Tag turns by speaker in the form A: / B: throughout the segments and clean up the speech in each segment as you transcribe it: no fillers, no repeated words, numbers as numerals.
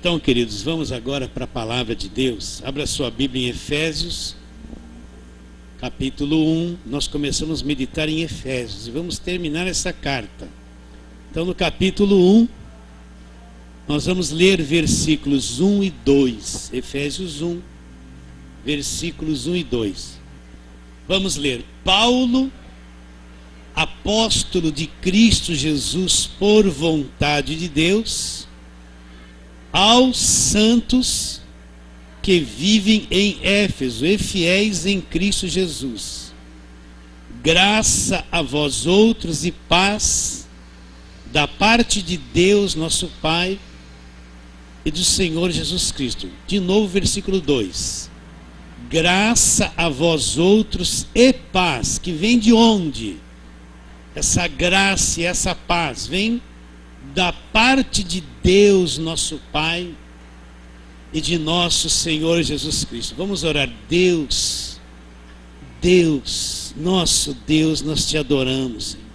A: Então, queridos, vamos agora para a palavra de Deus. Abra sua Bíblia em Efésios, capítulo 1. Nós começamos a meditar em Efésios e vamos terminar essa carta. Então, no capítulo 1, nós vamos ler versículos 1 e 2. Efésios 1, versículos 1 e 2. Vamos ler. Paulo, apóstolo de Cristo Jesus por vontade de Deus, aos santos que vivem em Éfeso e fiéis em Cristo Jesus. Graça a vós outros e paz da parte de Deus nosso Pai e do Senhor Jesus Cristo. De novo, versículo 2. Graça a vós outros e paz, que vem de onde? Essa graça e essa paz vem da parte de Deus nosso Pai e de nosso Senhor Jesus Cristo. Vamos orar. Deus, nosso Deus, nós te adoramos, Senhor.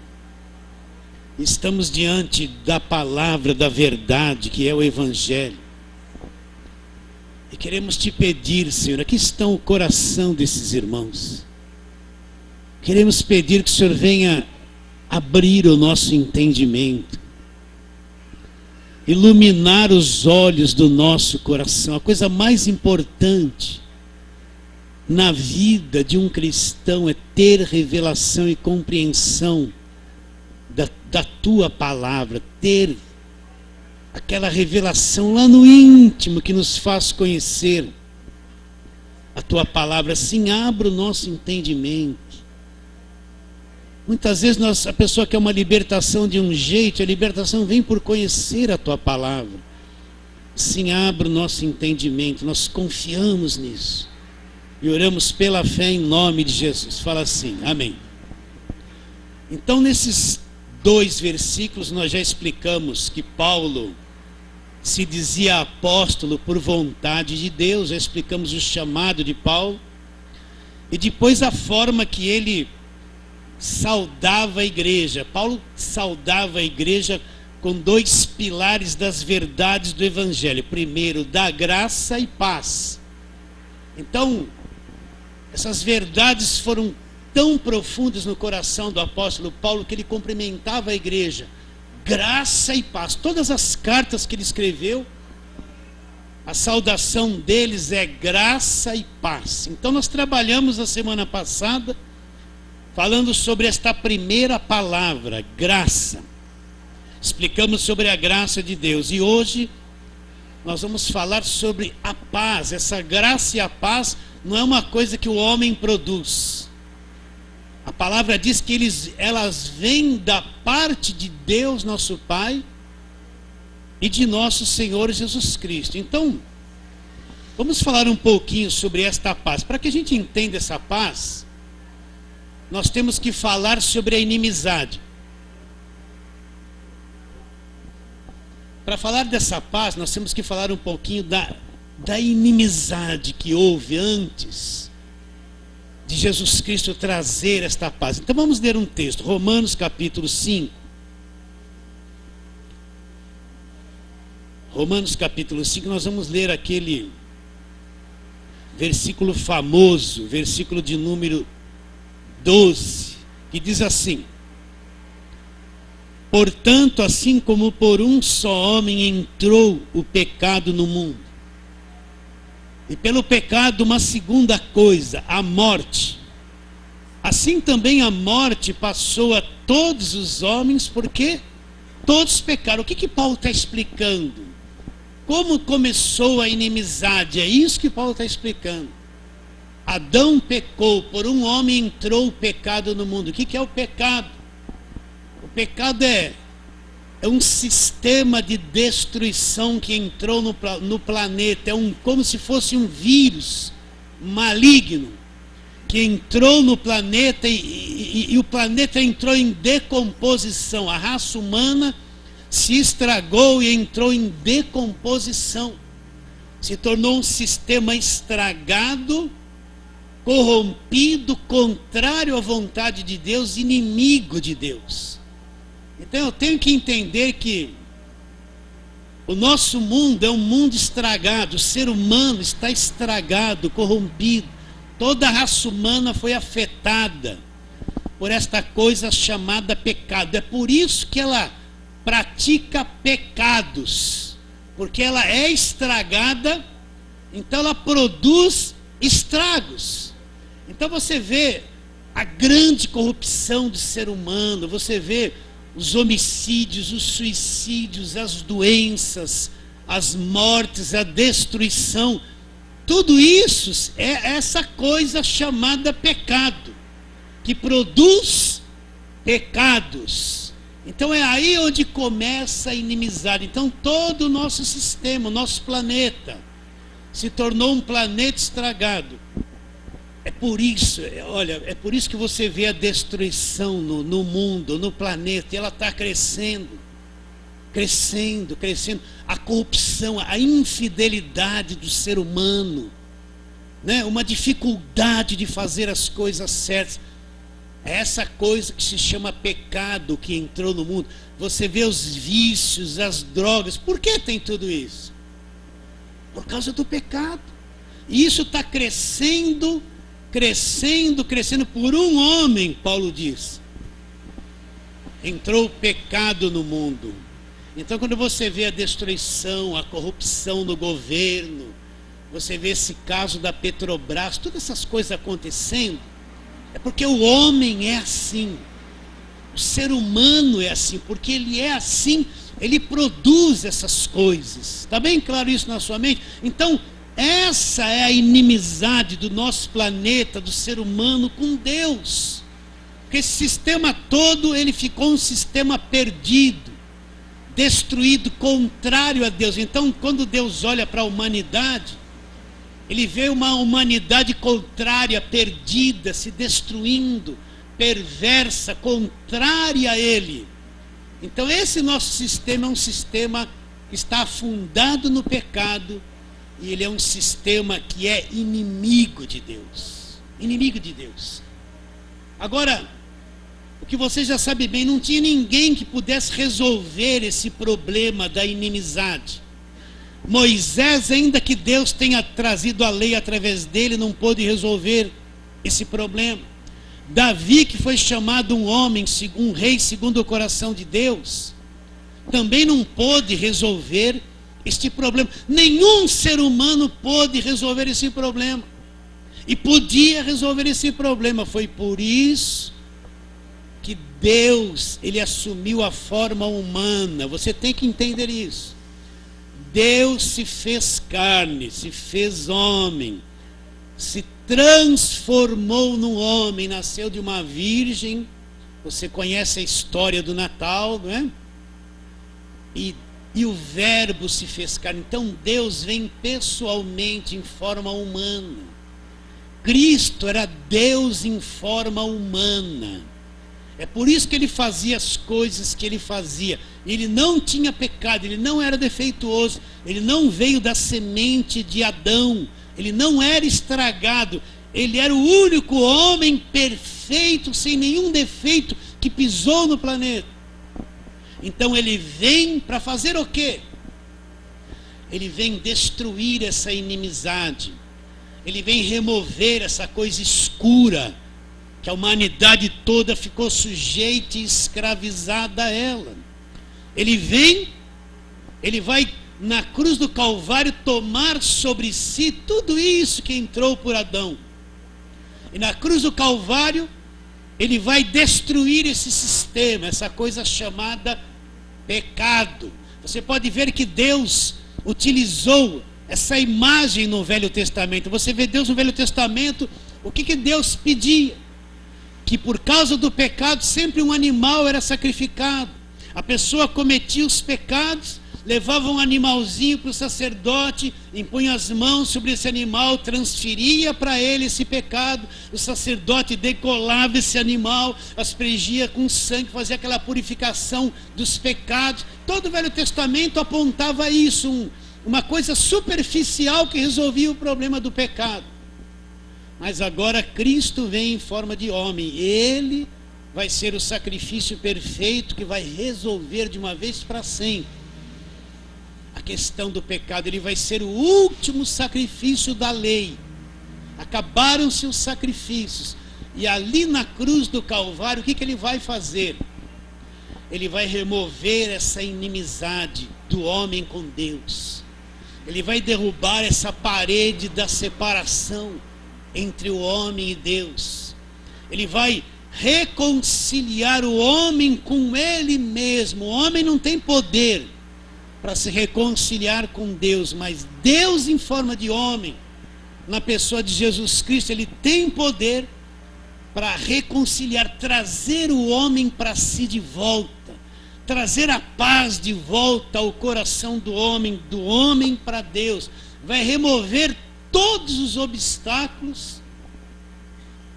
A: Estamos diante da palavra da verdade, que é o Evangelho. E queremos te pedir, Senhor, aqui está o coração desses irmãos. Queremos pedir que o Senhor venha abrir o nosso entendimento, iluminar os olhos do nosso coração. A coisa mais importante na vida de um cristão é ter revelação e compreensão da tua palavra, ter aquela revelação lá no íntimo que nos faz conhecer a tua palavra. Assim, abra o nosso entendimento. Muitas vezes a pessoa quer uma libertação de um jeito, a libertação vem por conhecer a tua palavra. Sim, abra o nosso entendimento, nós confiamos nisso. E oramos pela fé em nome de Jesus. Fala assim, amém. Então, nesses 2 versículos, nós já explicamos que Paulo se dizia apóstolo por vontade de Deus, já explicamos o chamado de Paulo. E depois a forma que ele saudava a igreja. Paulo saudava a igreja com 2 pilares das verdades do Evangelho. Primeiro, da graça e paz. Então, essas verdades foram tão profundas no coração do apóstolo Paulo que ele cumprimentava a igreja. Graça e paz. Todas as cartas que ele escreveu, a saudação deles é graça e paz. Então nós trabalhamos na semana passada falando sobre esta primeira palavra, graça. Explicamos sobre a graça de Deus. E hoje nós vamos falar sobre a paz. Essa graça e a paz não é uma coisa que o homem produz. A palavra diz que elas vêm da parte de Deus, nosso Pai, e de nosso Senhor Jesus Cristo. Então, vamos falar um pouquinho sobre esta paz. Para que a gente entenda essa paz, nós temos que falar sobre a inimizade. Para falar dessa paz, nós temos que falar um pouquinho da inimizade que houve antes de Jesus Cristo trazer esta paz. Então vamos ler um texto, Romanos capítulo 5. Romanos capítulo 5, nós vamos ler aquele versículo famoso, versículo de número 12, que diz assim: portanto, assim como por um só homem entrou o pecado no mundo, e pelo pecado uma segunda coisa, a morte, assim também a morte passou a todos os homens, porque todos pecaram. O que Paulo está explicando? Como começou a inimizade? É isso que Paulo está explicando. Adão pecou, por um homem entrou o pecado no mundo. O que é o pecado? O pecado é um sistema de destruição que entrou no planeta. Como se fosse um vírus maligno que entrou no planeta e o planeta entrou em decomposição. A raça humana se estragou e entrou em decomposição. Se tornou um sistema estragado, corrompido, contrário à vontade de Deus, inimigo de Deus. Então eu tenho que entender que O nosso mundo é um mundo estragado, o ser humano está estragado, corrompido. Toda a raça humana foi afetada por esta coisa chamada pecado. É por isso que ela pratica pecados, porque ela é estragada, então ela produz estragos. Então você vê a grande corrupção do ser humano, você vê os homicídios, os suicídios, as doenças, as mortes, a destruição. Tudo isso é essa coisa chamada pecado, que produz pecados. Então é aí onde começa a inimizade. Então todo o nosso sistema, o nosso planeta, se tornou um planeta estragado. É por isso, olha, é por isso que você vê a destruição no mundo, no planeta, e ela está crescendo, crescendo, crescendo. A corrupção, a infidelidade do ser humano, né? Uma dificuldade de fazer as coisas certas. É essa coisa que se chama pecado que entrou no mundo. Você vê os vícios, as drogas. Por que tem tudo isso? Por causa do pecado. E isso está crescendo, crescendo, crescendo por um homem, Paulo diz. Entrou o pecado no mundo. Então quando você vê a destruição, a corrupção no governo, você vê esse caso da Petrobras, todas essas coisas acontecendo, é porque o homem é assim. O ser humano é assim, porque ele é assim, ele produz essas coisas. Está bem claro isso na sua mente? Então, essa é a inimizade do nosso planeta, do ser humano com Deus. Porque esse sistema todo, ele ficou um sistema perdido, destruído, contrário a Deus. Então, quando Deus olha para a humanidade, ele vê uma humanidade contrária, perdida, se destruindo, perversa, contrária a Ele. Então esse nosso sistema é um sistema que está afundado no pecado, e ele é um sistema que é inimigo de Deus. Inimigo de Deus. Agora, o que você já sabe bem, não tinha ninguém que pudesse resolver esse problema da inimizade. Moisés, ainda que Deus tenha trazido a lei através dele, não pôde resolver esse problema. Davi, que foi chamado um homem, um rei segundo o coração de Deus, também não pôde resolver este problema. Nenhum ser humano pôde resolver esse problema. E podia resolver esse problema. Foi por isso que Deus, ele assumiu a forma humana. Você tem que entender isso. Deus se fez carne, se fez homem, se transformou num homem, nasceu de uma virgem. Você conhece a história do Natal, não é? E o Verbo se fez carne. Então Deus vem pessoalmente em forma humana. Cristo era Deus em forma humana. É por isso que ele fazia as coisas que ele fazia. Ele não tinha pecado, ele não era defeituoso, ele não veio da semente de Adão, ele não era estragado, ele era o único homem perfeito, sem nenhum defeito, que pisou no planeta. Então ele vem para fazer o quê? Ele vem destruir essa inimizade, ele vem remover essa coisa escura, que a humanidade toda ficou sujeita e escravizada a ela. Ele vem, ele vai na cruz do Calvário tomar sobre si tudo isso que entrou por Adão. E na cruz do Calvário, ele vai destruir esse sistema, essa coisa chamada pecado. Você pode ver que Deus utilizou essa imagem no Velho Testamento. Você vê Deus no Velho Testamento, o que Deus pedia? Que por causa do pecado sempre um animal era sacrificado. A pessoa cometia os pecados, levava um animalzinho para o sacerdote, impunha as mãos sobre esse animal, transferia para ele esse pecado, o sacerdote decolava esse animal, aspergia com sangue, fazia aquela purificação dos pecados. Todo o Velho Testamento apontava isso, uma coisa superficial que resolvia o problema do pecado. Mas agora Cristo vem em forma de homem. Ele vai ser o sacrifício perfeito que vai resolver de uma vez para sempre questão do pecado. Ele vai ser o último sacrifício da lei. Acabaram-se os sacrifícios. E ali na cruz do Calvário, o que ele vai fazer? Ele vai remover essa inimizade do homem com Deus. Ele vai derrubar essa parede da separação entre o homem e Deus. Ele vai reconciliar o homem com ele mesmo. O homem não tem poder para se reconciliar com Deus, mas Deus em forma de homem, na pessoa de Jesus Cristo, ele tem poder para reconciliar, trazer o homem para si de volta, trazer a paz de volta ao coração do homem para Deus. Vai remover todos os obstáculos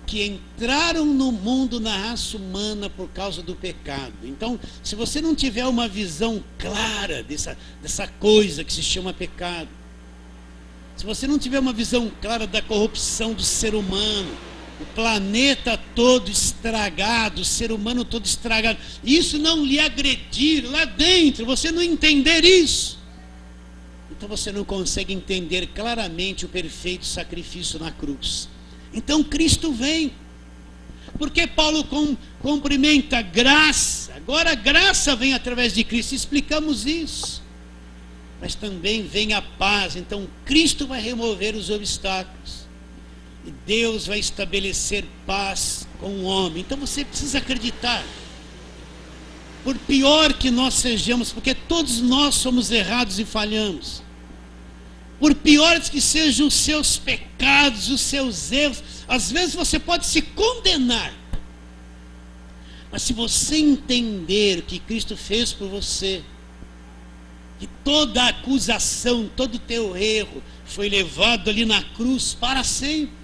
A: que entraram no mundo, na raça humana, por causa do pecado. Então, se você não tiver uma visão clara dessa coisa que se chama pecado, se você não tiver uma visão clara da corrupção do ser humano, o planeta todo estragado, o ser humano todo estragado, isso não lhe agredir lá dentro, você não entender isso, então você não consegue entender claramente o perfeito sacrifício na cruz. Então Cristo vem, porque Paulo cumprimenta a graça, agora a graça vem através de Cristo, explicamos isso, mas também vem a paz. Então Cristo vai remover os obstáculos, e Deus vai estabelecer paz com o homem. Então você precisa acreditar, por pior que nós sejamos, porque todos nós somos errados e falhamos, por piores que sejam os seus pecados, os seus erros, às vezes você pode se condenar, mas se você entender o que Cristo fez por você, que toda a acusação, todo o teu erro foi levado ali na cruz para sempre,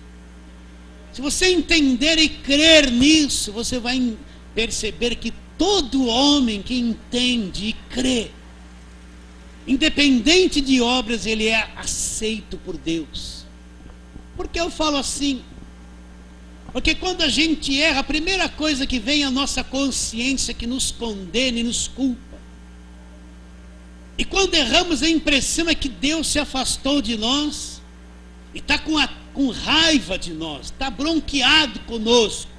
A: se você entender e crer nisso, você vai perceber que todo homem que entende e crê, independente de obras, ele é aceito por Deus. Por que eu falo assim? Porque quando a gente erra, a primeira coisa que vem à nossa consciência, que nos condena e nos culpa. E quando erramos, a impressão é que Deus se afastou de nós e está com raiva de nós, está bronqueado conosco,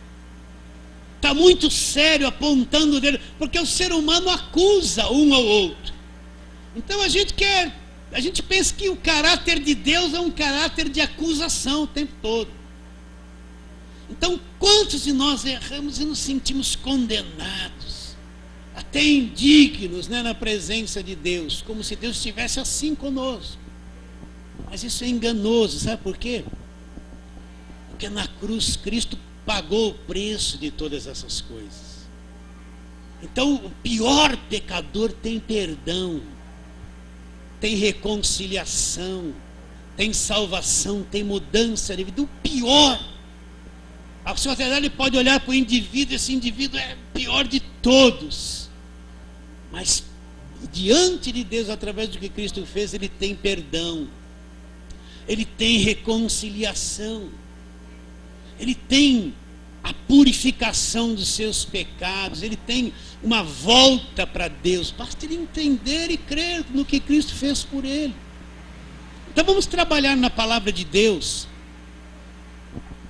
A: está muito sério, apontando o dedo, porque o ser humano acusa um ao outro. Então a gente pensa que o caráter de Deus é um caráter de acusação o tempo todo. Então quantos de nós erramos e nos sentimos condenados, até indignos, né, na presença de Deus, como se Deus estivesse assim conosco. Mas isso é enganoso, sabe por quê? Porque na cruz Cristo pagou o preço de todas essas coisas. Então o pior pecador tem perdão, tem reconciliação, tem salvação, tem mudança de vida. O pior, a sociedade pode olhar para o indivíduo, esse indivíduo é o pior de todos, mas diante de Deus, através do que Cristo fez, ele tem perdão, ele tem reconciliação, ele tem a purificação dos seus pecados, ele tem uma volta para Deus. Basta ele entender e crer no que Cristo fez por ele. Então vamos trabalhar na palavra de Deus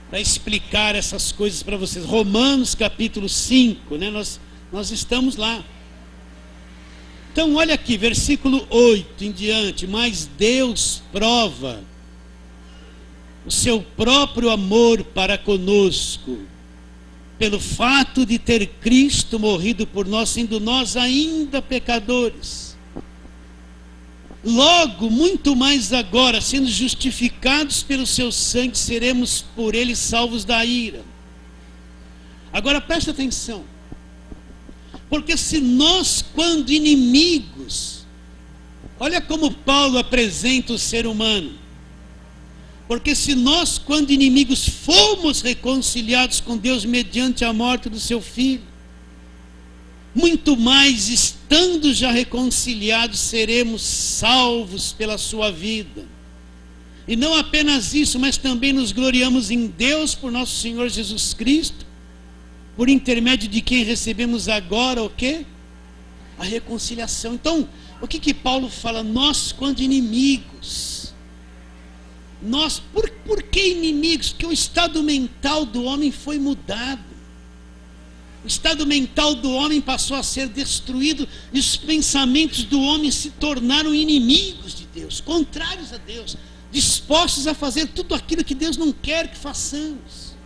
A: para explicar essas coisas para vocês. Romanos capítulo 5, né? Nós estamos lá. Então olha aqui, versículo 8 em diante. Mas Deus prova o seu próprio amor para conosco, pelo fato de ter Cristo morrido por nós, sendo nós ainda pecadores. Logo, muito mais agora, sendo justificados pelo seu sangue, seremos por ele salvos da ira. Agora presta atenção, porque se nós, quando inimigos, olha como Paulo apresenta o ser humano, porque se nós, quando inimigos, fomos reconciliados com Deus mediante a morte do seu Filho, muito mais, estando já reconciliados, seremos salvos pela sua vida. E não apenas isso, mas também nos gloriamos em Deus por nosso Senhor Jesus Cristo, por intermédio de quem recebemos agora o quê? A reconciliação. Então, O que Paulo fala? Nós, quando inimigos. Nós, por que inimigos? Porque o estado mental do homem foi mudado. O estado mental do homem passou a ser destruído e os pensamentos do homem se tornaram inimigos de Deus, contrários a Deus, dispostos a fazer tudo aquilo que Deus não quer que façamos.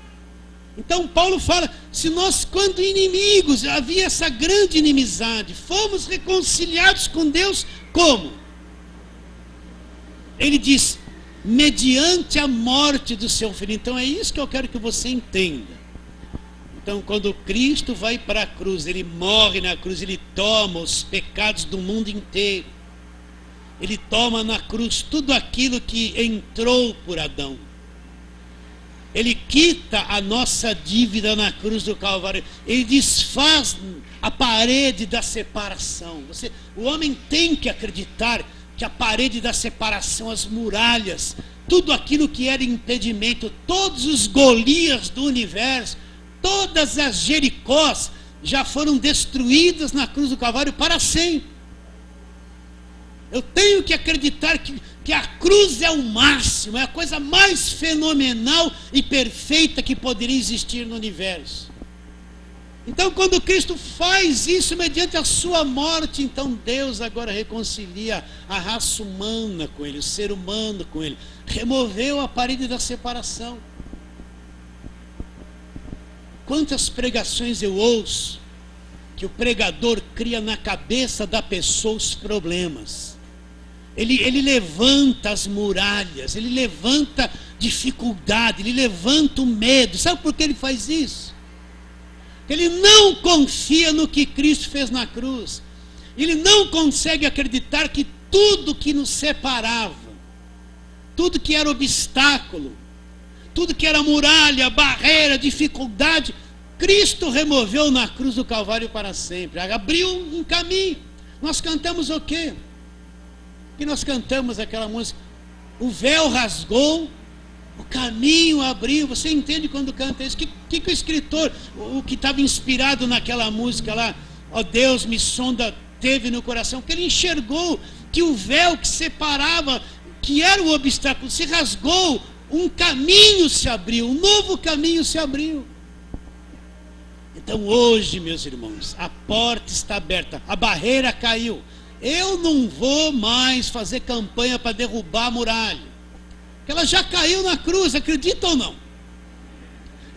A: Então Paulo fala, se nós, quando inimigos, havia essa grande inimizade, fomos reconciliados com Deus, como? Ele diz, mediante a morte do seu filho. Então é isso que eu quero que você entenda. Então, quando Cristo vai para a cruz, ele morre na cruz, ele toma os pecados do mundo inteiro. Ele toma na cruz tudo aquilo que entrou por Adão. Ele quita a nossa dívida na cruz do Calvário. Ele desfaz a parede da separação. O homem tem que acreditar que a parede da separação, as muralhas, tudo aquilo que era impedimento, todos os Golias do universo, todas as Jericós já foram destruídas na cruz do Calvário para sempre. Eu tenho que acreditar que a cruz é o máximo, é a coisa mais fenomenal e perfeita que poderia existir no universo. Então, quando Cristo faz isso mediante a sua morte, então Deus agora reconcilia a raça humana com ele, o ser humano com ele, removeu a parede da separação. Quantas pregações eu ouço que o pregador cria na cabeça da pessoa os problemas. Ele levanta as muralhas, ele levanta dificuldade, ele levanta o medo. Sabe por que ele faz isso? Ele não confia no que Cristo fez na cruz. Ele não consegue acreditar que tudo que nos separava, tudo que era obstáculo, tudo que era muralha, barreira, dificuldade, Cristo removeu na cruz do Calvário para sempre. Abriu um caminho. Nós cantamos o quê? Que nós cantamos aquela música, o véu rasgou, o caminho abriu. Você entende quando canta isso? Que o escritor, o que estava inspirado naquela música lá, ó Deus me sonda, teve no coração, que ele enxergou que o véu que separava, que era o obstáculo, se rasgou, um caminho se abriu, um novo caminho se abriu. Então hoje, meus irmãos, a porta está aberta, a barreira caiu. Eu não vou mais fazer campanha para derrubar a muralha, porque ela já caiu na cruz, acredita ou não?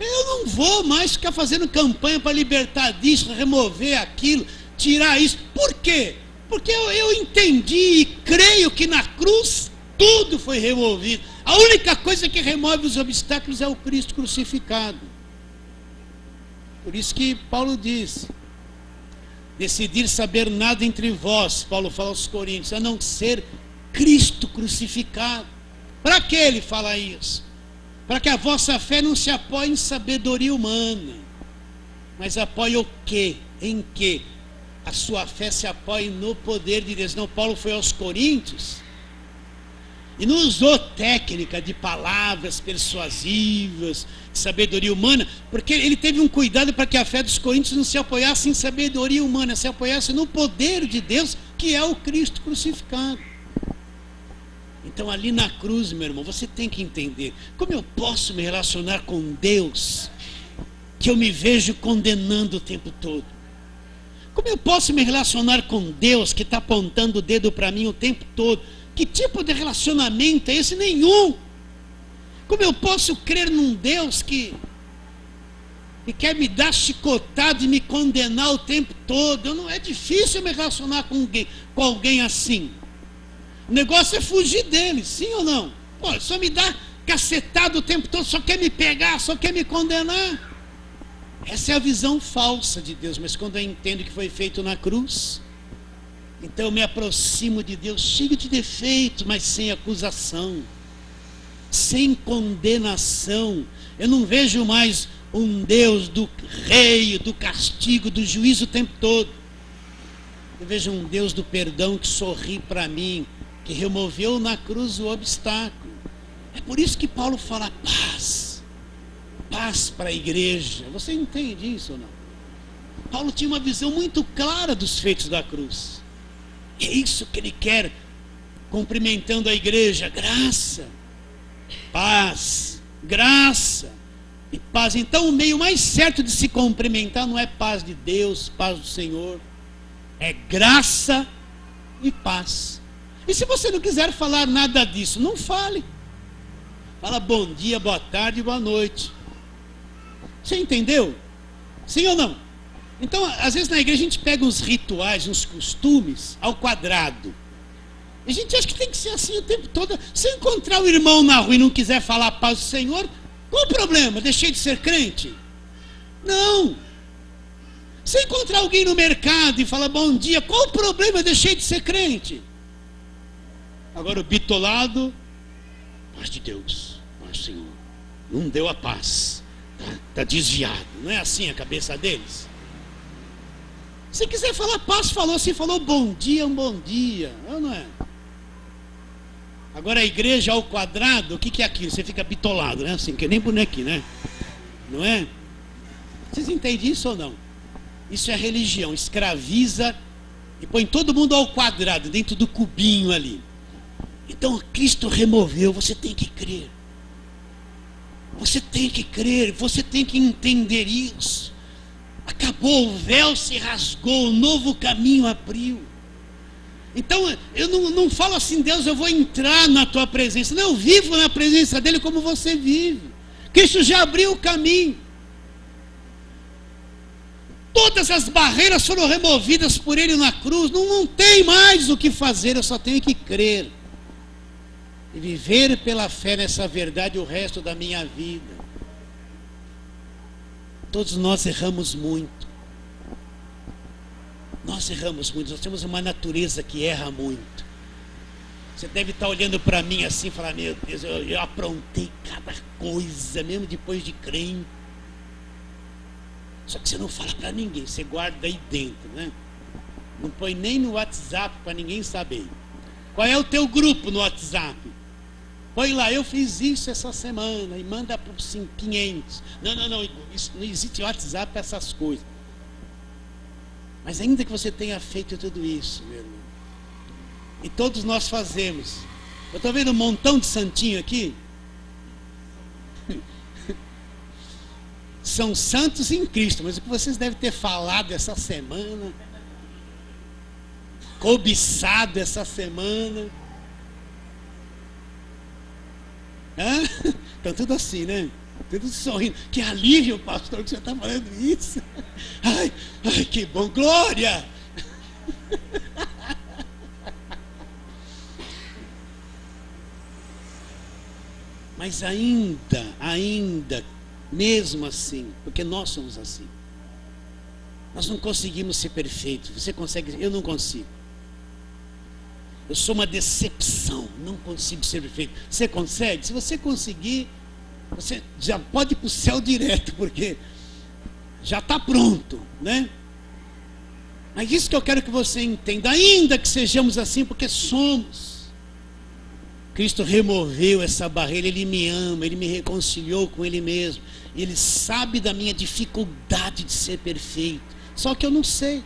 A: Eu não vou mais ficar fazendo campanha para libertar disso, remover aquilo, tirar isso. Por quê? Porque eu entendi e creio que na cruz tudo foi removido. A única coisa que remove os obstáculos é o Cristo crucificado. Por isso que Paulo diz, decidir saber nada entre vós, Paulo fala aos Coríntios, a não ser Cristo crucificado. Para que ele fala isso? Para que a vossa fé não se apoie em sabedoria humana, mas apoie o quê? Em quê? A sua fé se apoie no poder de Deus. Não, Paulo foi aos Coríntios e não usou técnica de palavras persuasivas, de sabedoria humana, porque ele teve um cuidado para que a fé dos coríntios não se apoiasse em sabedoria humana, se apoiasse no poder de Deus, que é o Cristo crucificado. Então ali na cruz, meu irmão, você tem que entender, como eu posso me relacionar com Deus, que eu me vejo condenando o tempo todo? Como eu posso me relacionar com Deus, que está apontando o dedo para mim o tempo todo? Que tipo de relacionamento é esse? Nenhum. Como eu posso crer num Deus que quer me dar chicotada e me condenar o tempo todo? É difícil me relacionar com alguém assim. O negócio é fugir dele, sim ou não? Pô, só me dá cacetada o tempo todo, só quer me pegar, só quer me condenar. Essa é a visão falsa de Deus, mas quando eu entendo que foi feito na cruz, então eu me aproximo de Deus, cheio de defeitos, mas sem acusação, sem condenação. Eu não vejo mais um Deus do rei, do castigo, do juízo o tempo todo. Eu vejo um Deus do perdão que sorri para mim, que removeu na cruz o obstáculo. É por isso que Paulo fala paz, paz para a igreja. Você entende isso ou não? Paulo tinha uma visão muito clara dos feitos da cruz. É isso que ele quer, cumprimentando a igreja. Graça, paz, graça e paz. Então o meio mais certo de se cumprimentar não é paz de Deus, paz do Senhor. É graça e paz. E se você não quiser falar nada disso, não fale. Fala bom dia, boa tarde, boa noite. Você entendeu? Sim ou não? Então, às vezes na igreja a gente pega uns rituais, uns costumes ao quadrado. E a gente acha que tem que ser assim o tempo todo. Se eu encontrar o irmão na rua e não quiser falar a paz do Senhor, qual o problema? Deixei de ser crente? Não. Se eu encontrar alguém no mercado e falar bom dia, qual o problema? Deixei de ser crente? Agora o bitolado, paz de Deus, paz do Senhor. Não deu a paz. Está desviado. Não é assim a cabeça deles? Se quiser falar paz, falou. Se falou bom dia, um bom dia. Não é? Agora a igreja ao quadrado, o que é aquilo? Você fica bitolado, né? Assim, que nem bonequinho, né? Não é? Vocês entendem isso ou não? Isso é religião. Escraviza e põe todo mundo ao quadrado, dentro do cubinho ali. Então Cristo removeu, você tem que crer. Você tem que crer, você tem que entender isso. Acabou, o véu se rasgou, um novo caminho abriu. Então, eu não falo assim, Deus, eu vou entrar na tua presença. Não, eu vivo na presença dele como você vive. Cristo já abriu o caminho. Todas as barreiras foram removidas por ele na cruz. Não tem mais o que fazer, eu só tenho que crer. E viver pela fé nessa verdade o resto da minha vida. Todos nós erramos muito. Nós erramos muito. Nós temos uma natureza que erra muito. Você deve estar olhando para mim assim e falar, meu Deus, eu aprontei cada coisa, mesmo depois de crente. Só que você não fala para ninguém, você guarda aí dentro, né? Não põe nem no WhatsApp para ninguém saber. Qual é o teu grupo no WhatsApp? Põe lá, eu fiz isso essa semana e manda para os 500. Não, isso, não existe WhatsApp para essas coisas. Mas ainda que você tenha feito tudo isso, meu irmão, e todos nós fazemos. Eu estou vendo um montão de santinho aqui. São santos em Cristo, mas o que vocês devem ter falado essa semana, cobiçado essa semana. Estão tudo assim, né? Tudo sorrindo. Que alívio, pastor, que você está falando isso. Ai, que bom, glória! Mas ainda, mesmo assim, porque nós somos assim, nós não conseguimos ser perfeitos. Você consegue? Eu não consigo. Eu sou uma decepção, não consigo ser perfeito. Você consegue? Se você conseguir, você já pode ir para o céu direto, porque já está pronto, né? Mas isso que eu quero que você entenda, ainda que sejamos assim, porque somos. Cristo removeu essa barreira, Ele me ama, Ele me reconciliou com Ele mesmo. Ele sabe da minha dificuldade de ser perfeito, só que eu não sei.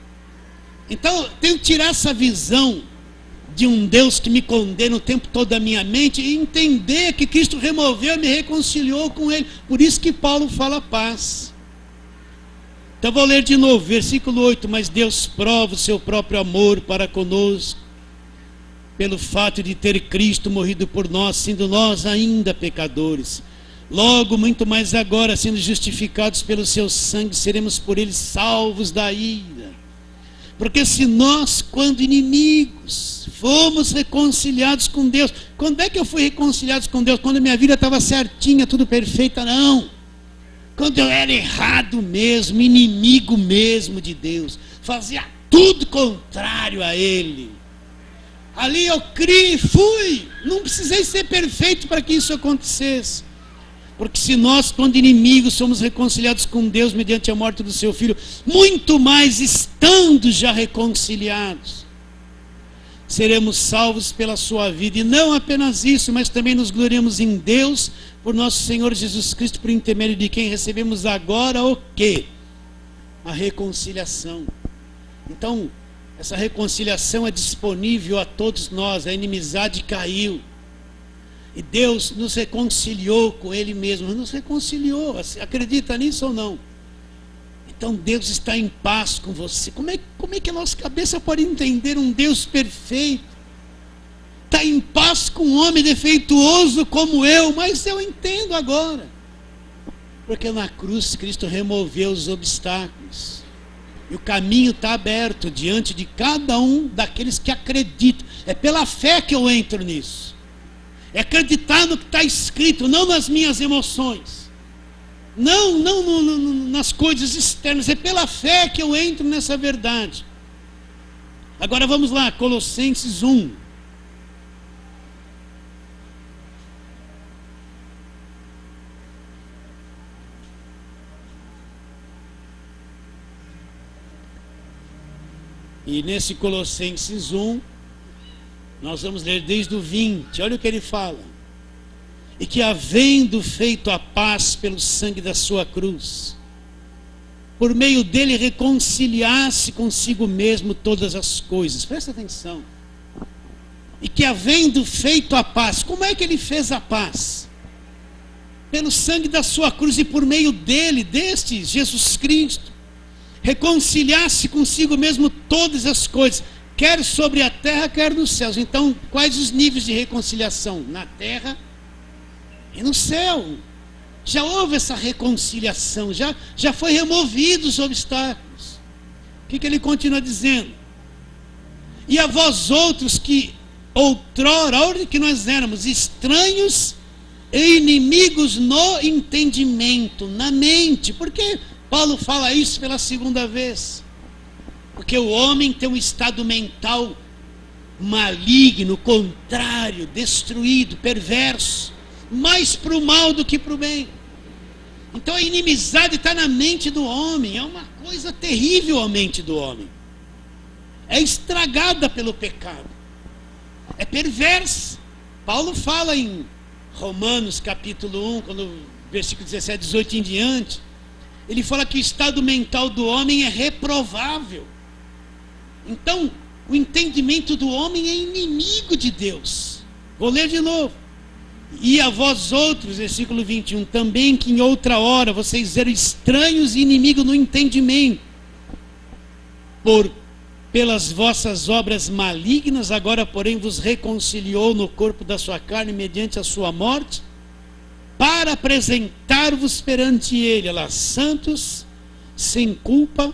A: Então, eu tenho que tirar essa visão de um Deus que me condena o tempo todo da minha mente e entender que Cristo removeu e me reconciliou com Ele. Por isso que Paulo fala paz. Então vou ler de novo, versículo 8. Mas Deus prova o seu próprio amor para conosco, pelo fato de ter Cristo morrido por nós, sendo nós ainda pecadores. Logo, muito mais agora, sendo justificados pelo seu sangue, seremos por Ele salvos da ira. Porque se nós, quando inimigos, fomos reconciliados com Deus. Quando é que eu fui reconciliado com Deus? Quando minha vida estava certinha, tudo perfeita? Não. Quando eu era errado mesmo, inimigo mesmo de Deus, fazia tudo contrário a Ele. Ali eu criei, fui. Não precisei ser perfeito para que isso acontecesse. Porque se nós, quando inimigos, somos reconciliados com Deus mediante a morte do seu Filho, muito mais estando já reconciliados, seremos salvos pela sua vida. E não apenas isso, mas também nos gloriamos em Deus, por nosso Senhor Jesus Cristo, por intermédio de quem recebemos agora o quê? A reconciliação. Então, Essa reconciliação é disponível a todos nós. A inimizade caiu. E Deus nos reconciliou com Ele mesmo. Nos reconciliou. Acredita nisso ou não? Então Deus está em paz com você. Como é que a nossa cabeça pode entender um Deus perfeito? Está em paz com um homem defeituoso como eu. Mas eu entendo agora. Porque na cruz Cristo removeu os obstáculos. E o caminho está aberto diante de cada um daqueles que acreditam. É pela fé que eu entro nisso. É acreditar no que está escrito, não nas minhas emoções. Não nas coisas externas. É pela fé que eu entro nessa verdade. Agora vamos lá, Colossenses 1. E nesse Colossenses 1, nós vamos ler desde o 20, olha o que ele fala. E que havendo feito a paz pelo sangue da sua cruz, por meio dele reconciliasse consigo mesmo todas as coisas. Presta atenção. E que havendo feito a paz, como é que ele fez a paz? Pelo sangue da sua cruz e por meio dele, deste Jesus Cristo, reconciliasse consigo mesmo todas as coisas, quer sobre a terra, quer nos céus. Então, quais os níveis de reconciliação? Na terra e no céu. Já houve essa reconciliação, já foi removidos os obstáculos. O que ele continua dizendo? E a vós outros que outrora, onde que nós éramos estranhos e inimigos no entendimento, na mente. Por que Paulo fala isso pela segunda vez? Porque o homem tem um estado mental maligno, contrário, destruído, perverso, mais para o mal do que para o bem. Então a inimizade está na mente do homem, é uma coisa terrível a mente do homem. É estragada pelo pecado, é perversa. Paulo fala em Romanos capítulo 1, quando, versículo 17, 18 em diante, ele fala que o estado mental do homem é reprovável. Então, o entendimento do homem é inimigo de Deus. Vou ler de novo. E a vós outros, versículo 21, também que em outra hora vocês eram estranhos e inimigos no entendimento, pelas vossas obras malignas, agora porém vos reconciliou no corpo da sua carne mediante a sua morte, para apresentar-vos perante ele, lá, santos, sem culpa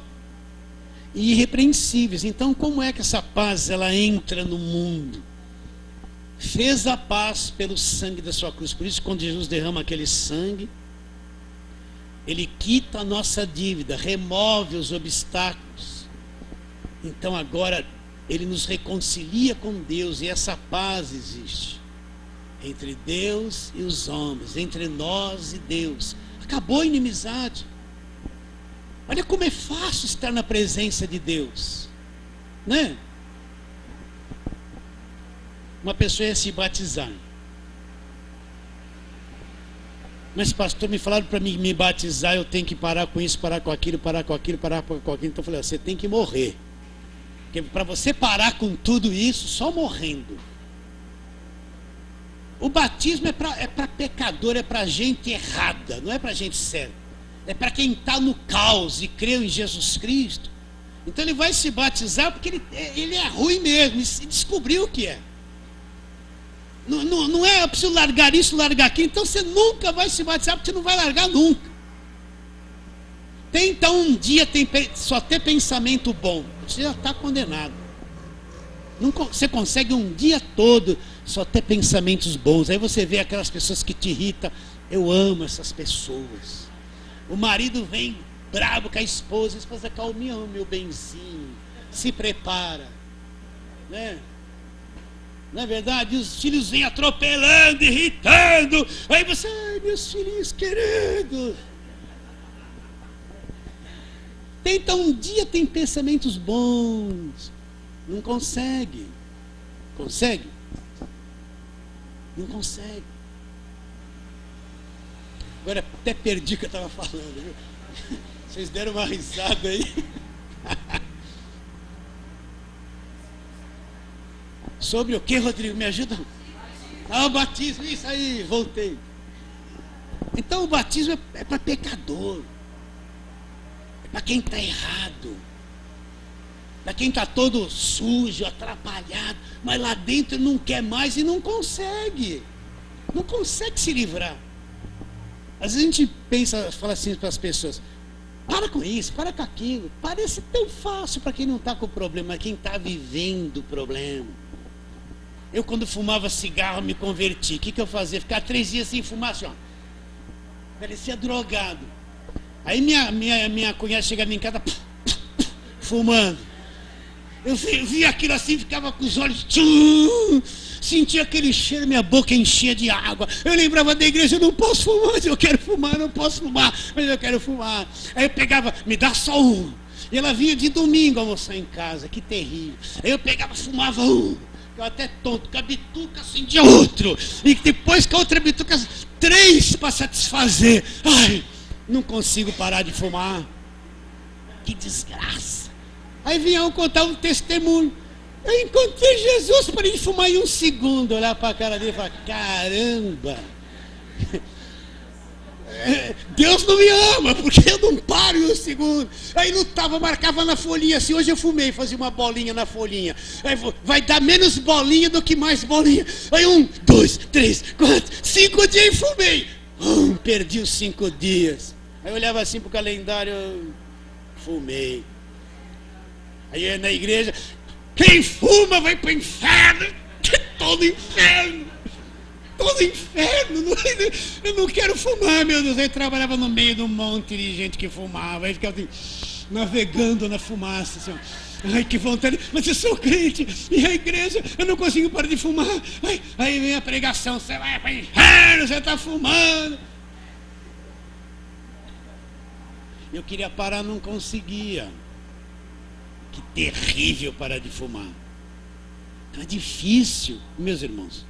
A: e irrepreensíveis. Então, como é que essa paz ela entra no mundo? Fez a paz pelo sangue da sua cruz. Por isso, quando Jesus derrama aquele sangue, ele quita a nossa dívida, remove os obstáculos. Então agora ele nos reconcilia com Deus, e essa paz existe entre Deus e os homens, entre nós e Deus. Acabou a inimizade. Olha como é fácil estar na presença de Deus, né? Uma pessoa ia se batizar, mas pastor, me falaram para me batizar, eu tenho que parar com isso, parar com aquilo, parar com aquilo, parar com aquilo. Então eu falei, você tem que morrer, porque para você parar com tudo isso, só morrendo. O batismo é para pecador, é para gente errada, não é para gente certa. É para quem está no caos e creu em Jesus Cristo. Então ele vai se batizar porque ele é ruim mesmo, e descobriu o que é. Não é, eu preciso largar isso, largar aquilo. Então você nunca vai se batizar, porque você não vai largar nunca. Tenta um dia só ter pensamento bom, você já está condenado. Você consegue um dia todo só ter pensamentos bons. Aí você vê aquelas pessoas que te irritam. Eu amo essas pessoas. O marido vem bravo com a esposa calminha, meu benzinho, se prepara, né? Não é verdade? E os filhos vêm atropelando, irritando. Aí você, ai, meus filhinhos queridos. Tenta um dia ter pensamentos bons. Não consegue. Consegue? Não consegue. Agora até perdi o que eu estava falando, viu? Vocês deram uma risada aí. Sobre o que, Rodrigo? Me ajuda? O batismo, isso aí, voltei. Então o batismo é para pecador. É para quem está errado. Para quem está todo sujo, atrapalhado, mas lá dentro não quer mais e não consegue. Não consegue se livrar. Às vezes a gente pensa, fala assim para as pessoas: para com isso, para com aquilo. Parece tão fácil para quem não está com o problema, mas quem está vivendo o problema. Eu, quando fumava cigarro, me converti. O que eu fazia? Ficar 3 dias sem fumar, assim, ó. Parecia drogado. Aí minha cunhada chegava em casa, fumando. Eu via aquilo assim, ficava com os olhos, sentia aquele cheiro, minha boca enchia de água. Eu lembrava da igreja: eu não posso fumar, mas eu quero fumar, eu não posso fumar, mas eu quero fumar. Aí eu pegava: me dá só um. E ela vinha de domingo almoçar em casa, que terrível. Aí eu pegava, fumava um. Eu até tonto, com a bituca acendia outro. E depois com a outra bituca, 3 para satisfazer. Ai, não consigo parar de fumar. Que desgraça. Aí vinham contar um testemunho. Eu encontrei Jesus, parei de fumar em 1 segundo. Olhar para a cara dele e falar: caramba, Deus não me ama, porque eu não paro em 1 segundo. Aí lutava, marcava na folhinha assim: hoje eu fumei, fazia uma bolinha na folhinha. Aí vai dar menos bolinha do que mais bolinha. Aí 1, 2, 3, 4, 5 dias e fumei. Perdi os 5 dias. Aí eu olhava assim para o calendário: fumei. Aí eu ia na igreja: quem fuma vai para o inferno. Todo inferno. Todo inferno. Eu não quero fumar, meu Deus. Aí eu trabalhava no meio de um monte de gente que fumava. Aí ficava assim, navegando na fumaça, assim, ó. Ai, que vontade. Mas eu sou crente. E a igreja, eu não consigo parar de fumar. Aí vem a pregação: você vai para o inferno, você está fumando. Eu queria parar, não conseguia. Que terrível parar de fumar. Então é difícil, meus irmãos.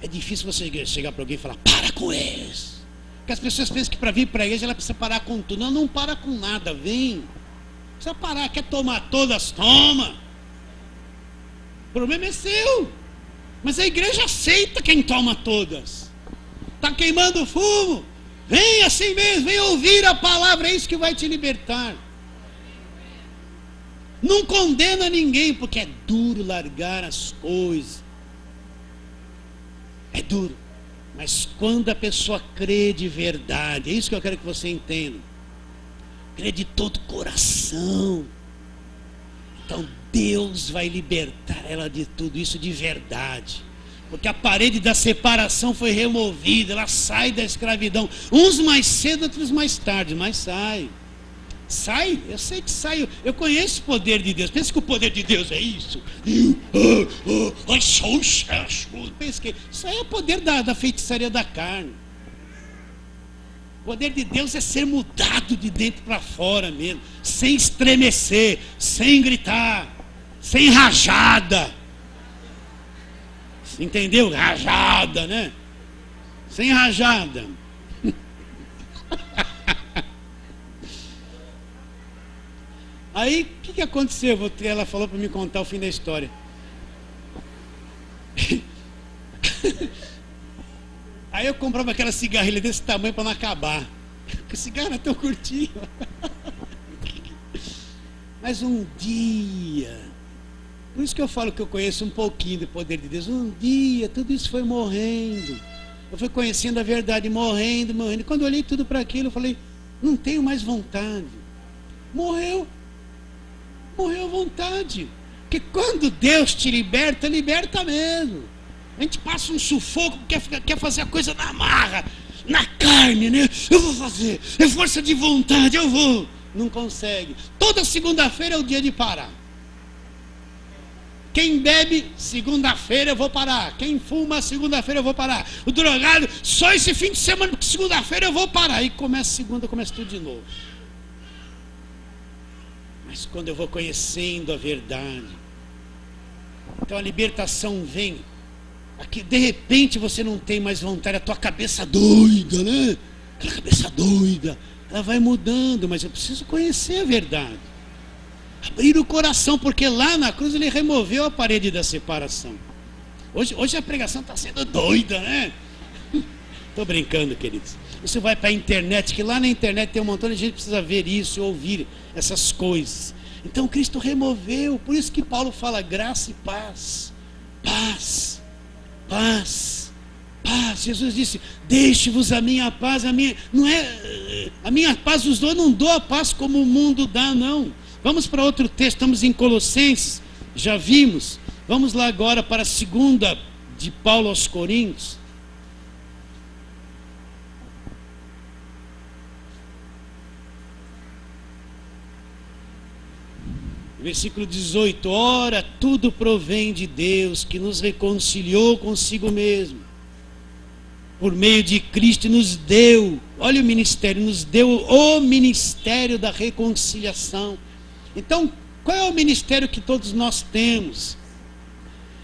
A: É difícil você chegar para alguém e falar: para com isso. Porque as pessoas pensam que para vir para a igreja ela precisa parar com tudo. Não, não para com nada, vem. Precisa parar, quer tomar todas, toma. O problema é seu. Mas a igreja aceita quem toma todas. Está queimando fumo. Vem assim mesmo, vem ouvir a palavra, é isso que vai te libertar. Não condena ninguém, porque é duro largar as coisas. É duro. Mas quando a pessoa crê de verdade, é isso que eu quero que você entenda. Crê de todo coração. Então Deus vai libertar ela de tudo isso de verdade. Porque a parede da separação foi removida, ela sai da escravidão. Uns mais cedo, outros mais tarde, mas sai. Sai, eu sei que sai. Eu conheço o poder de Deus. Pensa que o poder de Deus é isso. Pensa que isso aí é o poder da feitiçaria da carne. O poder de Deus é ser mudado de dentro para fora mesmo, sem estremecer, sem gritar, sem rajada. Entendeu? Rajada, né? Sem rajada. Aí, o que aconteceu? Ela falou para me contar o fim da história. Aí eu comprava aquela cigarrilha desse tamanho para não acabar. Porque cigarro é tão curtinho. Mas um dia, por isso que eu falo que eu conheço um pouquinho do poder de Deus. Um dia, tudo isso foi morrendo. Eu fui conhecendo a verdade, morrendo. E quando eu olhei tudo para aquilo, eu falei: não tenho mais vontade. Morreu a vontade. Porque quando Deus te liberta, liberta mesmo. A gente passa um sufoco, quer fazer a coisa na marra, na carne, né? Eu vou fazer, é força de vontade, eu vou. Não consegue. Toda segunda-feira é o dia de parar. Quem bebe, segunda-feira eu vou parar. Quem fuma, segunda-feira eu vou parar. O drogado, só esse fim de semana, porque segunda-feira eu vou parar. Aí começa segunda, começa tudo de novo. Mas quando eu vou conhecendo a verdade, então a libertação vem. Aqui, de repente você não tem mais vontade, a tua cabeça doida, né? Aquela cabeça doida, ela vai mudando, mas eu preciso conhecer a verdade. Abrir o coração, porque lá na cruz ele removeu a parede da separação. Hoje a pregação está sendo doida, né? Estou brincando, queridos. Você vai para a internet, que lá na internet tem um montão de gente que precisa ver isso, ouvir essas coisas. Então Cristo removeu, por isso que Paulo fala graça e paz. Paz, paz, paz. Jesus disse, deixe-vos a minha paz, a minha paz os dou, não dou a paz como o mundo dá, não. Vamos para outro texto, estamos em Colossenses, já vimos. Vamos lá agora para a segunda de Paulo aos Coríntios. Versículo 18, ora, tudo provém de Deus, que nos reconciliou consigo mesmo, por meio de Cristo, nos deu, olha o ministério, nos deu o ministério da reconciliação. Então, qual é o ministério que todos nós temos?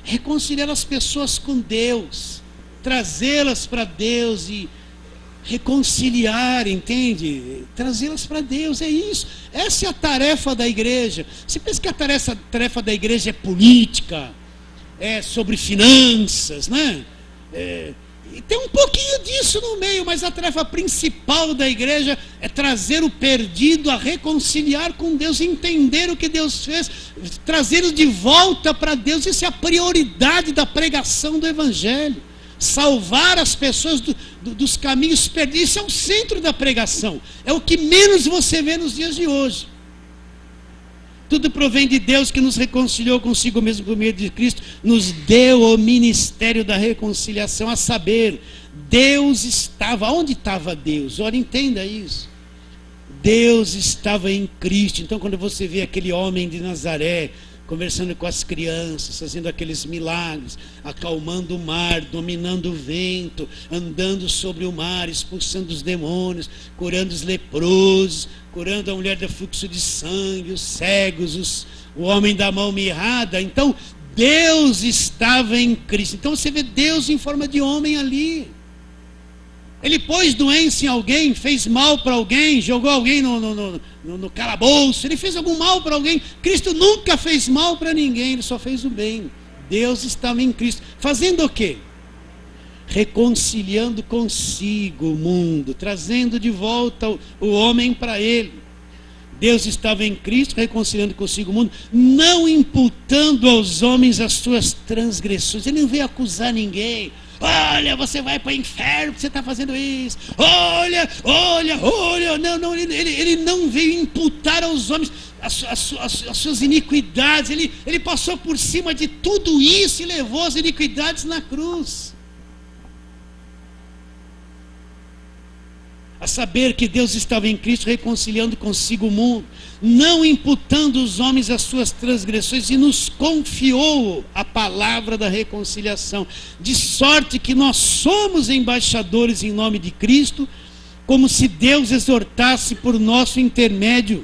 A: Reconciliar as pessoas com Deus, trazê-las para Deus e reconciliar, entende? Trazê-las para Deus, é isso. Essa é a tarefa da igreja. Você pensa que a tarefa da igreja é política, é sobre finanças, né? E tem um pouquinho disso no meio, mas a tarefa principal da igreja é trazer o perdido a reconciliar com Deus, entender o que Deus fez, trazê-lo de volta para Deus. Isso é a prioridade da pregação do Evangelho. Salvar as pessoas dos caminhos perdidos, isso é o centro da pregação, é o que menos você vê nos dias de hoje. Tudo provém de Deus, que nos reconciliou consigo mesmo por meio de Cristo, nos deu o ministério da reconciliação, a saber, Deus estava, onde estava Deus? Ora, entenda isso, Deus estava em Cristo. Então quando você vê aquele homem de Nazaré, conversando com as crianças, fazendo aqueles milagres, acalmando o mar, dominando o vento, andando sobre o mar, expulsando os demônios, curando os leprosos, curando a mulher do fluxo de sangue, os cegos, o homem da mão mirrada. Então, Deus estava em Cristo. Então você vê Deus em forma de homem ali. Ele pôs doença em alguém, fez mal para alguém, jogou alguém no calabouço, ele fez algum mal para alguém. Cristo nunca fez mal para ninguém, ele só fez o bem. Deus estava em Cristo. Fazendo o quê? Reconciliando consigo o mundo, trazendo de volta o homem para ele. Deus estava em Cristo, reconciliando consigo o mundo, não imputando aos homens as suas transgressões. Ele não veio acusar ninguém. Olha, você vai para o inferno porque você está fazendo isso. Olha. Não, ele não veio imputar aos homens as suas iniquidades. Ele passou por cima de tudo isso e levou as iniquidades na cruz. A saber que Deus estava em Cristo reconciliando consigo o mundo, não imputando os homens as suas transgressões, e nos confiou a palavra da reconciliação, de sorte que nós somos embaixadores em nome de Cristo, como se Deus exortasse por nosso intermédio.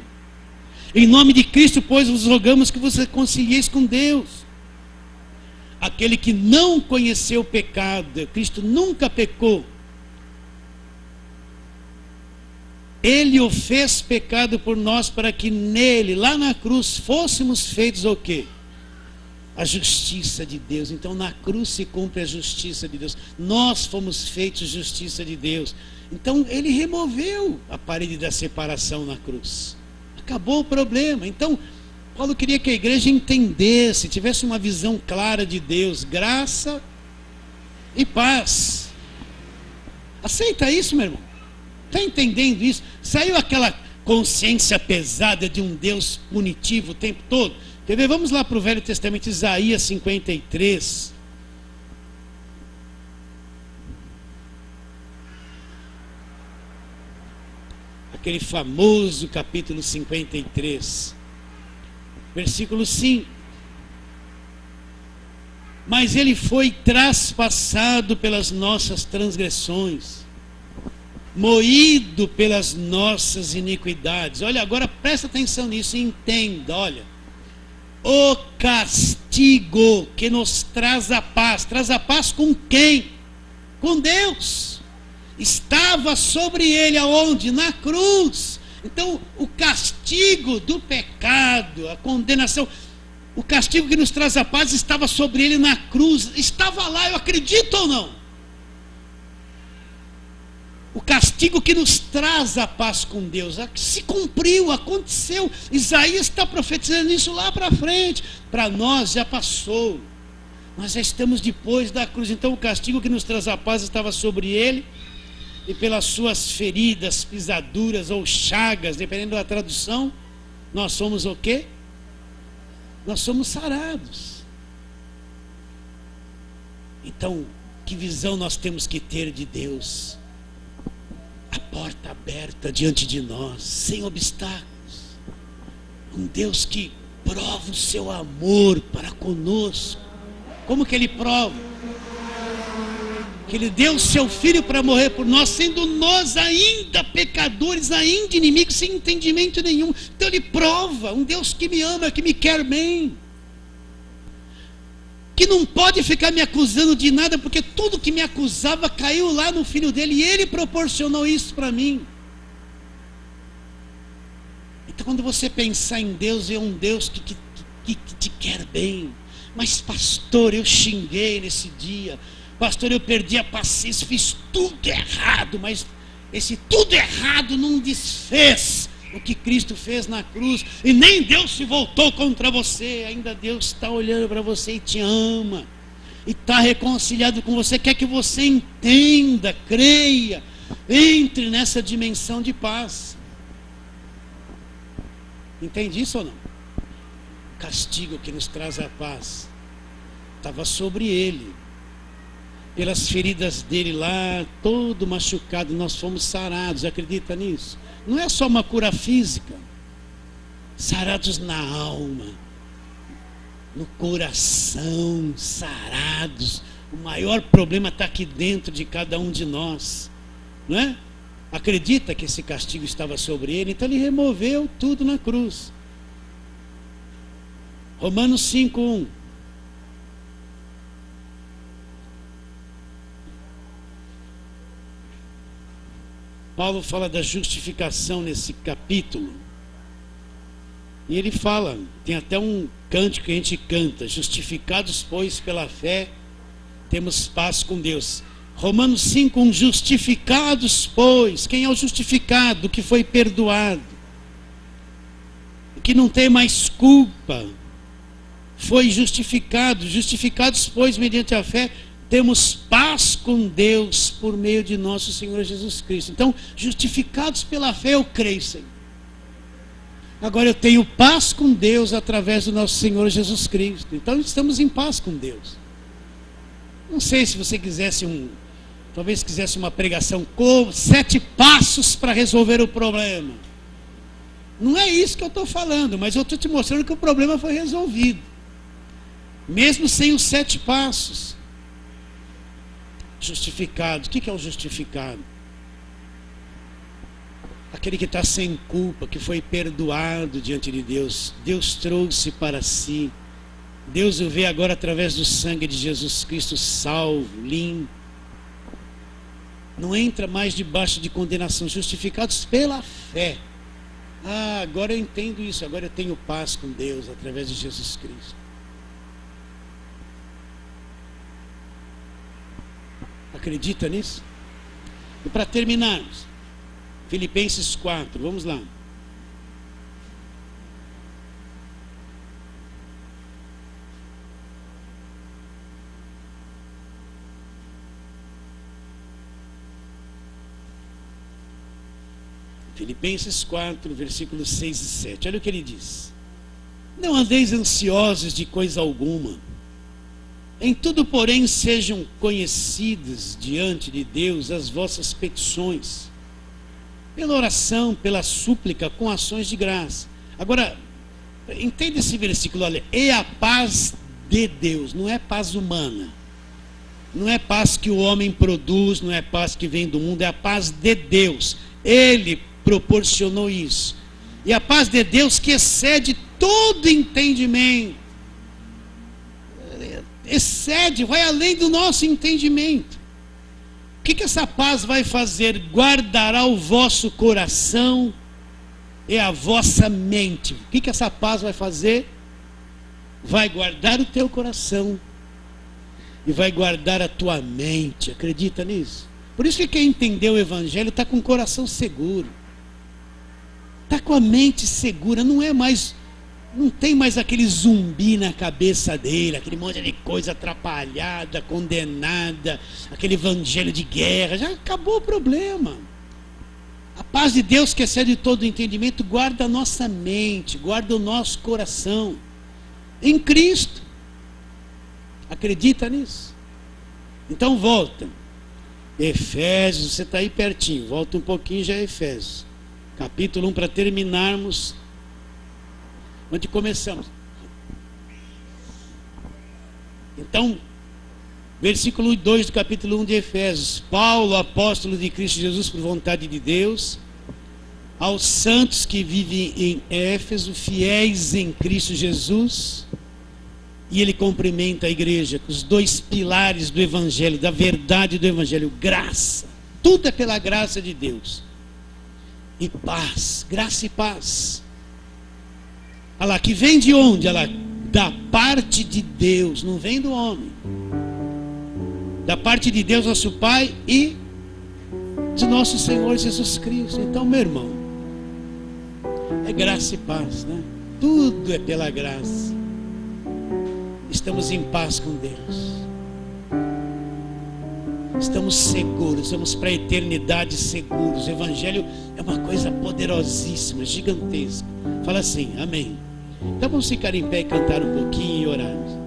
A: Em nome de Cristo, pois, vos rogamos que vos reconcilieis com Deus. Aquele que não conheceu o pecado, Cristo nunca pecou, Ele o fez pecado por nós, para que nele, lá na cruz, fôssemos feitos o quê? A justiça de Deus. Então na cruz se cumpre a justiça de Deus. Nós fomos feitos justiça de Deus. Então ele removeu a parede da separação na cruz. Acabou o problema. Então Paulo queria que a igreja entendesse, tivesse uma visão clara de Deus, graça e paz. Aceita isso, meu irmão? Está entendendo isso? Saiu aquela consciência pesada de um Deus punitivo o tempo todo? Quer ver? Vamos lá para o Velho Testamento, Isaías 53. Aquele famoso capítulo 53. Versículo 5. Mas ele foi traspassado pelas nossas transgressões, moído pelas nossas iniquidades. Olha, agora presta atenção nisso e entenda, olha. O castigo que nos traz a paz com quem? Com Deus. Estava sobre ele aonde? Na cruz. Então, o castigo do pecado, a condenação, O castigo que nos traz a paz estava sobre ele na cruz. Estava lá, eu acredito ou não? O castigo que nos traz a paz com Deus se cumpriu, aconteceu. Isaías está profetizando isso lá para frente. Para nós já passou. Nós já estamos depois da cruz. Então o castigo que nos traz a paz estava sobre ele. E pelas suas feridas, pisaduras ou chagas, dependendo da tradução, nós somos o quê? Nós somos sarados. Então, que visão nós temos que ter de Deus? A porta aberta diante de nós, sem obstáculos. Um Deus que prova o seu amor para conosco. Como que ele prova? Que ele deu o seu filho para morrer por nós, sendo nós ainda pecadores, ainda inimigos, sem entendimento nenhum. Então ele prova, um Deus que me ama, que me quer bem, que não pode ficar me acusando de nada, porque tudo que me acusava caiu lá no filho dele, e ele proporcionou isso para mim. Então quando você pensar em Deus, é um Deus que te quer bem. Mas pastor, eu xinguei nesse dia, pastor, eu perdi a paciência, fiz tudo errado, mas esse tudo errado não desfez o que Cristo fez na cruz, e nem Deus se voltou contra você, ainda Deus está olhando para você e te ama, e está reconciliado com você, quer que você entenda, creia, entre nessa dimensão de paz. Entende isso ou não? O castigo que nos traz a paz estava sobre ele. Pelas feridas dele lá, todo machucado, nós fomos sarados. Acredita nisso? Não é só uma cura física. Sarados na alma, no coração, sarados. O maior problema está aqui dentro de cada um de nós, não é? Acredita que esse castigo estava sobre ele, então ele removeu tudo na cruz. Romanos 5:1. Paulo fala da justificação nesse capítulo. E ele fala, tem até um cântico que a gente canta: justificados, pois, pela fé, temos paz com Deus. Romanos 5:1, justificados, pois. Quem é o justificado? O que foi perdoado, o que não tem mais culpa, foi justificado. Justificados, pois, mediante a fé, temos paz com Deus por meio de nosso Senhor Jesus Cristo. Então, justificados pela fé, eu creio, Senhor. Agora eu tenho paz com Deus através do nosso Senhor Jesus Cristo. Então estamos em paz com Deus. Não sei se você quisesse talvez quisesse uma pregação com 7 passos para resolver o problema. Não é isso que eu estou falando, mas eu estou te mostrando que o problema foi resolvido, mesmo sem os 7 passos. Justificado. O que é o justificado? Aquele que está sem culpa, que foi perdoado diante de Deus. Deus trouxe para si. Deus o vê agora através do sangue de Jesus Cristo, salvo, limpo. Não entra mais debaixo de condenação. Justificados pela fé. Ah, agora eu entendo isso. Agora eu tenho paz com Deus através de Jesus Cristo. Acredita nisso? E para terminarmos, Filipenses 4, vamos lá. Filipenses 4, versículos 6 e 7. Olha o que ele diz: não andeis ansiosos de coisa alguma. Em tudo, porém, sejam conhecidas diante de Deus as vossas petições, pela oração, pela súplica, com ações de graça. Agora, entenda esse versículo, olha: e a paz de Deus, não é paz humana, não é paz que o homem produz, não é paz que vem do mundo, é a paz de Deus. Ele proporcionou isso. E a paz de Deus que excede todo entendimento, excede, vai além do nosso entendimento. O que essa paz vai fazer? Guardará o vosso coração e a vossa mente. O que essa paz vai fazer? vai guardar o teu coração e vai guardar a tua mente. Acredita nisso? Por isso que quem entendeu o Evangelho está com o coração seguro, está com a mente segura, não tem mais aquele zumbi na cabeça dele, aquele monte de coisa atrapalhada, condenada, aquele evangelho de guerra. Já acabou o problema. A paz de Deus, que excede todo entendimento, guarda a nossa mente, guarda o nosso coração em Cristo. Acredita nisso? Então volta. Efésios, você está aí pertinho, volta um pouquinho, já é Efésios. Capítulo 1, para terminarmos onde começamos. Então, versículo 2 do capítulo 1 de Efésios. Paulo, apóstolo de Cristo Jesus por vontade de Deus, aos santos que vivem em Éfeso, fiéis em Cristo Jesus. E ele cumprimenta a igreja com os dois pilares do Evangelho, da verdade do Evangelho: graça, tudo é pela graça de Deus, e paz, graça e paz. Olha lá, que vem de onde? Olha lá, da parte de Deus, não vem do homem. Da parte de Deus, nosso Pai, e de nosso Senhor Jesus Cristo. Então, meu irmão, é graça e paz, né? Tudo é pela graça. Estamos em paz com Deus. Estamos seguros, estamos para a eternidade seguros. O Evangelho é uma coisa poderosíssima, gigantesca. Fala assim, amém. Então vamos ficar em pé e cantar um pouquinho e orarmos.